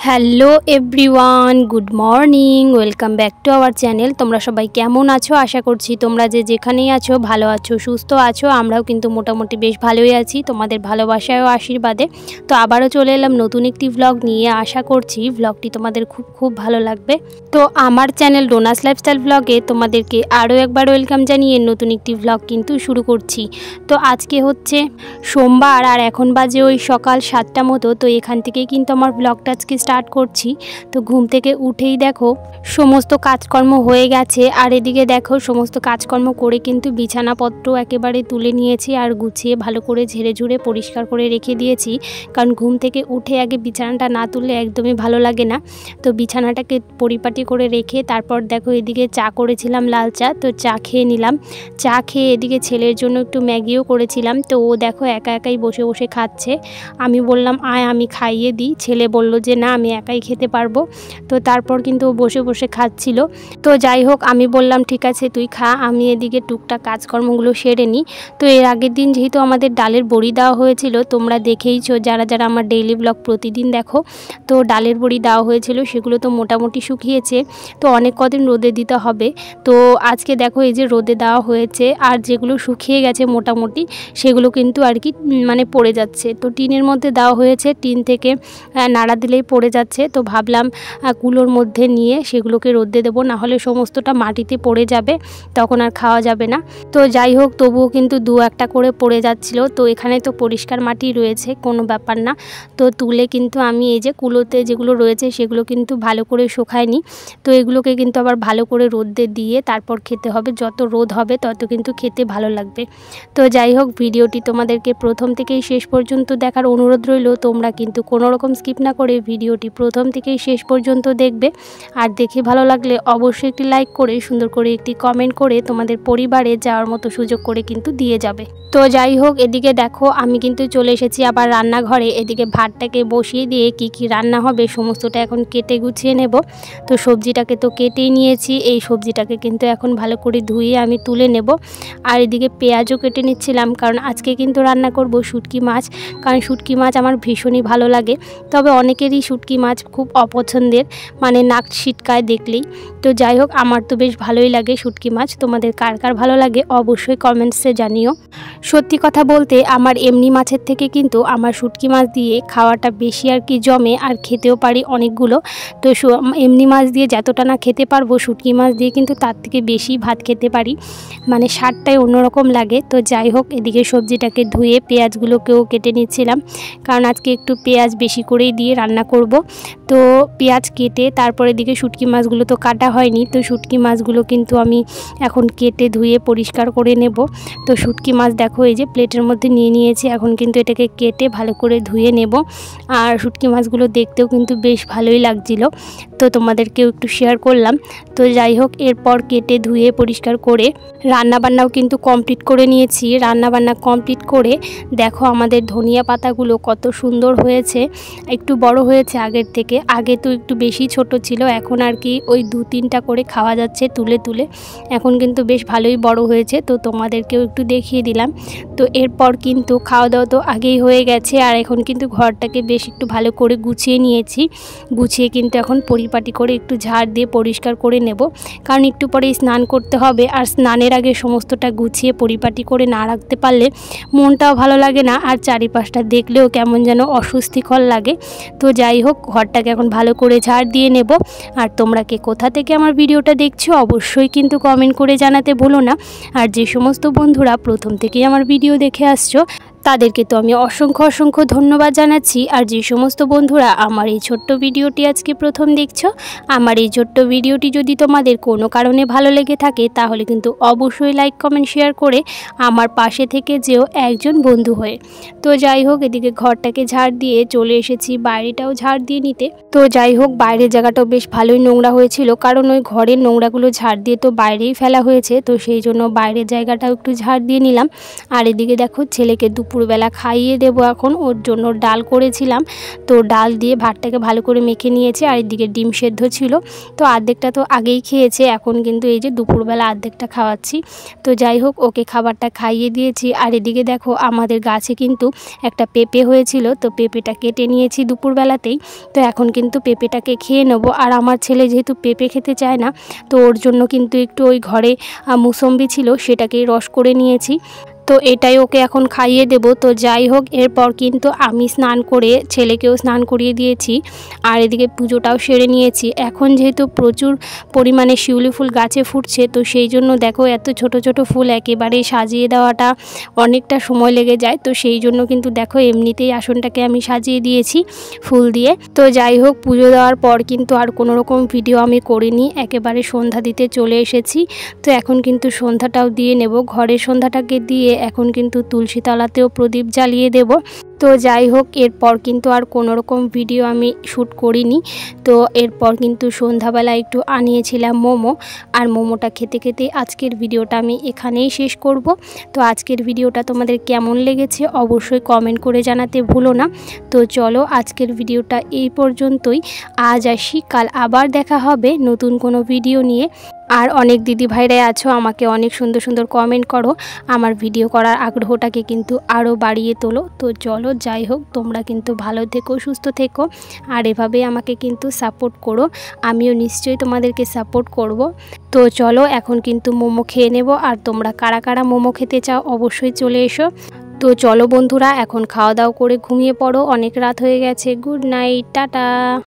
Hello everyone, good morning, welcome back to our channel. তোমরা সবাই কেমন আছো? আশা করছি তোমরা যেখানেই আছো ভালো আছো, সুস্থ আছো। আমরাও কিন্তু মোটামুটি বেশ ভালোই আছি, তোমাদের ভালোবাসায় ও আশীর্বাদে। তো আবারও চলে এলাম নতুন একটি ভ্লগ নিয়ে। আশা করছি ভ্লগটি তোমাদের খুব ভালো লাগবে। তো আমার চ্যানেল ডোনাস লাইফস্টাইল ভ্লগে তোমাদেরকে আরও একবার ওয়েলকাম জানিয়ে নতুন একটি ভ্লগ কিন্তু শুরু করছি। তো আজকে হচ্ছে সোমবার আর এখন বাজে ওই সকাল 7টা মতো। তো এখান থেকেই কিন্তু আমার ভ্লগটা আজকে স্টার্ট করছি। তো ঘুম থেকে উঠেই দেখো সমস্ত কাজকর্ম হয়ে গেছে, আর এদিকে দেখো সমস্ত কাজকর্ম করে কিন্তু বিছানাপত্র একেবারে তুলে নিয়েছি আর গুছিয়ে ভালো করে ঝেড়ে ঝুড়ে পরিষ্কার করে রেখে দিয়েছি। কারণ ঘুম থেকে উঠে আগে বিছানাটা না তুললে একদমই ভালো লাগে না। তো বিছানাটাকে পরিপাটি করে রেখে তারপর দেখো এদিকে চা করেছিলাম, লাল চা। তো চা খেয়ে নিলাম। চা খেয়ে এদিকে ছেলের জন্য একটু ম্যাগিও করেছিলাম। তো ও দেখো একা একাই বসে বসে খাচ্ছে। আমি বললাম আয় আমি খাইয়ে দিই। ছেলে বলল যে না আমি একাই খেতে পারবো। তো তারপর কিন্তু ও বসে বসে খাচ্ছিল। তো যাই হোক আমি বললাম ঠিক আছে তুই খা, আমি এদিকে টুকটাক কাজকর্মগুলো সেরে নিই। তো এর আগের দিন যেহেতু আমাদের ডালের বড়ি দেওয়া হয়েছিল, তোমরা দেখেইছো যারা যারা আমার ডেইলি ব্লগ প্রতিদিন দেখো। তো ডালের বড়ি দেওয়া হয়েছিল, সেগুলো তো মোটামুটি শুকিয়েছে। তো অনেক কদিন রোদে দিতে হবে। তো আজকে দেখো এই যে রোদে দেওয়া হয়েছে, আর যেগুলো শুকিয়ে গেছে মোটামুটি সেগুলো কিন্তু আর কি মানে পড়ে যাচ্ছে। তো টিনের মধ্যে দেওয়া হয়েছে, টিন থেকে নাড়া দিলেই পড়ে যাচ্ছে। তো ভাবলাম কুলোর মধ্যে নিয়ে সেগুলোকে রোদে দেবো, না হলে সমস্তটা মাটিতে পড়ে যাবে, তখন আর খাওয়া যাবে না। তো যাই হোক তবুও কিন্তু দু একটা করে পড়ে যাচ্ছিল। তো এখানে তো পরিষ্কার মাটি রয়েছে, কোনো ব্যাপার না। তো তুলে কিন্তু আমি এই যে কুলোতে যেগুলো রয়েছে সেগুলো কিন্তু ভালো করে শুকায়নি। তো এগুলোকে কিন্তু আবার ভালো করে রোদে দিয়ে তারপর খেতে হবে। যত রোদ হবে তত কিন্তু খেতে ভালো লাগবে। তো যাই হোক ভিডিওটি তোমাদেরকে প্রথম থেকেই শেষ পর্যন্ত দেখার অনুরোধ রইল। তোমরা কিন্তু কোনো রকম স্কিপ না করে ভিডিওটি প্রথম থেকেই শেষ পর্যন্ত দেখবে। আর দেখে ভালো লাগলে অবশ্যই একটি লাইক করে সুন্দর করে একটি কমেন্ট করে তোমাদের পরিবারে যাওয়ার মতো সুযোগ করে কিন্তু দিয়ে যাবে। তো যাই হোক এদিকে দেখো আমি কিন্তু চলে এসেছি আবার রান্নাঘরে। এদিকে ভাতটাকে বসিয়ে দিয়ে কি রান্না হবে সমস্তটা এখন কেটে গুছিয়ে নেব। তো সবজিটাকে তো কেটেই নিয়েছি, এই সবজিটাকে কিন্তু এখন ভালো করে ধুয়ে আমি তুলে নেব। আর এদিকে পেঁয়াজও কেটে নিচ্ছিলাম, কারণ আজকে কিন্তু রান্না করব শুটকি মাছ। কারণ শুটকি মাছ আমার ভীষণই ভালো লাগে। তবে অনেকেরই শুটকি মাছ খুব অপছন্দের, মানে নাক ছিটকায় দেখলেই। তো যাই হোক আমার তো বেশ ভালোই লাগে শুটকি মাছ। তোমাদের কার কার ভালো লাগে অবশ্যই কমেন্টসে জানিও। সত্যি কথা বলতে আমার এমনি মাছের থেকে কিন্তু আমার শুটকি মাছ দিয়ে খাওয়াটা বেশি আর কি জমে, আর খেতেও পারি অনেকগুলো। তো এমনি মাছ দিয়ে যতটা না খেতে পারবো শুটকি মাছ দিয়ে কিন্তু তার থেকে বেশি ভাত খেতে পারি, মানে স্বাদটাই অন্যরকম লাগে। তো যাই হোক এদিকে সবজিটাকে ধুয়ে পেঁয়াজগুলোকেও কেটে নিচ্ছিলাম, কারণ আজকে একটু পেঁয়াজ বেশি করেই দিয়ে রান্না করব। তো পেঁয়াজ কেটে তারপরে দিকে শুটকি মাছগুলো তো কাটা হয়নি। তো শুটকি মাছগুলো কিন্তু আমি এখন কেটে ধুয়ে পরিষ্কার করে নেব। তো শুটকি মাছ দেখো এই যে প্লেটের মধ্যে নিয়ে নিয়েছি, এখন কিন্তু এটাকে কেটে ভালো করে ধুয়ে নেব। আর শুটকি মাছগুলো দেখতেও কিন্তু বেশ ভালোই লাগছিল, তো তোমাদেরকেও একটু শেয়ার করলাম। তো যাই হোক এরপর কেটে ধুয়ে পরিষ্কার করে রান্নাবান্নাও কিন্তু কমপ্লিট করে নিয়েছি। রান্নাবান্না কমপ্লিট করে দেখো আমাদের ধনিয়া পাতাগুলো কত সুন্দর হয়েছে, একটু বড় হয়েছে আগের থেকে। থেকে। আগে তো একটু বেশি ছোট ছিল, এখন আর কি ওই 2-3টা করে খাওয়া যাচ্ছে তুলে তুলে। এখন কিন্তু বেশ ভালোই বড় হয়েছে, তো তোমাদেরকেও একটু দেখিয়ে দিলাম। তো এরপর কিন্তু খাওয়া দাওয়া তো আগেই হয়ে গেছে, আর এখন কিন্তু ঘরটাকে বেশ একটু ভালো করে গুছিয়ে নিয়েছি। গুছিয়ে কিন্তু এখন পরিপাটি করে একটু ঝাড় দিয়ে পরিষ্কার করে নেব, কারণ একটু পরেই স্নান করতে হবে। আর স্নানের আগে সমস্তটা গুছিয়ে পরিপাটি করে না রাখতে পারলে মনটাও ভালো লাগে না, আর চারিপাশটা দেখলেও কেমন যেন অস্বস্তিকর লাগে। তো যাই হোক, ঘরটাকে এখন ভালো করে ঝাড় দিয়ে নেব। আর তোমরা কে কোথা থেকে আমার ভিডিওটা দেখছো অবশ্যই কিন্তু কমেন্ট করে জানাতে ভুলো না। আর যে সমস্ত বন্ধুরা প্রথম থেকেই আমার ভিডিও দেখে আসছো তাদেরকে তো আমি অসংখ্য ধন্যবাদ জানাচ্ছি। আর যে সমস্ত বন্ধুরা আমার এই ছোট্ট ভিডিওটি আজকে প্রথম দেখছো, আমার এই ছোট্ট ভিডিওটি যদি তোমাদের কোনো কারণে ভালো লেগে থাকে তাহলে কিন্তু অবশ্যই লাইক কমেন্ট শেয়ার করে আমার পাশে থেকে যেও একজন বন্ধু হয়ে। তো যাই হোক, এদিকে ঘরটাকে ঝাড় দিয়ে চলে এসেছি বাইরেটাও ঝাড় দিয়ে নিতে। তো যাই হোক, বাইরের জায়গাটাও বেশ ভালোই নোংরা হয়েছিল, কারণ ওই ঘরের নোংরাগুলো ঝাড় দিয়ে তো বাইরেই ফেলা হয়েছে, তো সেই জন্য বাইরের জায়গাটাও একটু ঝাড় দিয়ে নিলাম। আর এদিকে দেখো, ছেলেকে দুপুরবেলা খাইয়ে দেবো, এখন ওর জন্য ডাল করেছিলাম, তো ডাল দিয়ে ভাতটাকে ভালো করে মেখে নিয়েছি। আর এদিকে ডিম সেদ্ধ ছিল, তো অর্ধেকটা তো আগেই খেয়েছে, এখন কিন্তু এই যে দুপুরবেলা অর্ধেকটা খাওয়াচ্ছি। তো যাই হোক, ওকে খাবারটা খাইয়ে দিয়েছি। আর এদিকে দেখো, আমাদের গাছে কিন্তু একটা পেঁপে হয়েছিল, তো পেঁপেটা কেটে নিয়েছি দুপুরবেলাতেই। তো এখন কিন্তু পেঁপেটাকে খেয়ে নেবো। আর আমার ছেলে যেহেতু পেঁপে খেতে চায় না, তো ওর জন্য কিন্তু একটু ওই ঘরে মুসম্বি ছিল, সেটাকেই রস করে নিয়েছি, তো এটাই ওকে এখন খাইয়ে দেব। তো যাই হোক, এরপর কিন্তু আমি স্নান করে ছেলেকেও স্নান করিয়ে দিয়েছি, আর এদিকে পুজোটাও সেরে নিয়েছি। এখন যেহেতু প্রচুর পরিমাণে শিউলি ফুল গাছে ফুটছে, তো সেই জন্য দেখো এত ছোট ছোট ফুল একেবারে সাজিয়ে দেওয়াটা অনেকটা সময় লেগে যায়। তো সেই জন্য কিন্তু দেখো এমনিতেই আসনটাকে আমি সাজিয়ে দিয়েছি ফুল দিয়ে। তো যাই হোক, পুজো দেওয়ার পর কিন্তু আর কোনো রকম ভিডিও আমি করিনি, একেবারে সন্ধ্যা দিতে চলে এসেছি। তো এখন কিন্তু সন্ধ্যাটাও দিয়ে নেব। ঘরের সন্ধ্যাটাকে দিয়ে এখন কিন্তু তুলসী তলাতেও প্রদীপ জ্বালিয়ে দেব। তো যাই হোক, এরপর কিন্তু আর কোনো রকম ভিডিও আমি শ্যুট করিনি। তো এরপর কিন্তু সন্ধ্যাবেলা একটু আনিয়েছিলাম মোমো, আর মোমোটা খেতে খেতে আজকের ভিডিওটা আমি এখানেই শেষ করব। তো আজকের ভিডিওটা তোমাদের কেমন লেগেছে অবশ্যই কমেন্ট করে জানাতে ভুলো না। তো চলো, আজকের ভিডিওটা এই পর্যন্তই। আজ আসি, কাল আবার দেখা হবে নতুন কোনো ভিডিও নিয়ে। আর অনেক দিদি ভাইরাই আছো, আমাকে অনেক সুন্দর সুন্দর কমেন্ট করো, আমার ভিডিও করার আগ্রহটাকে কিন্তু আরও বাড়িয়ে তোলো। তো চলো, যাই হোক, তোমরা কিন্তু ভালো থেকো, সুস্থ থেকো, আর এভাবেই আমাকে কিন্তু সাপোর্ট করো, আমিও নিশ্চয়ই তোমাদেরকে সাপোর্ট করব। তো চলো, এখন কিন্তু মোমো খেয়ে নেব। আর তোমরা কারা কারা মোমো খেতে চাও অবশ্যই চলে এসো। তো চলো বন্ধুরা, এখন খাওয়া দাওয়া করে ঘুমিয়ে পড়ো, অনেক রাত হয়ে গেছে। Good night, tata.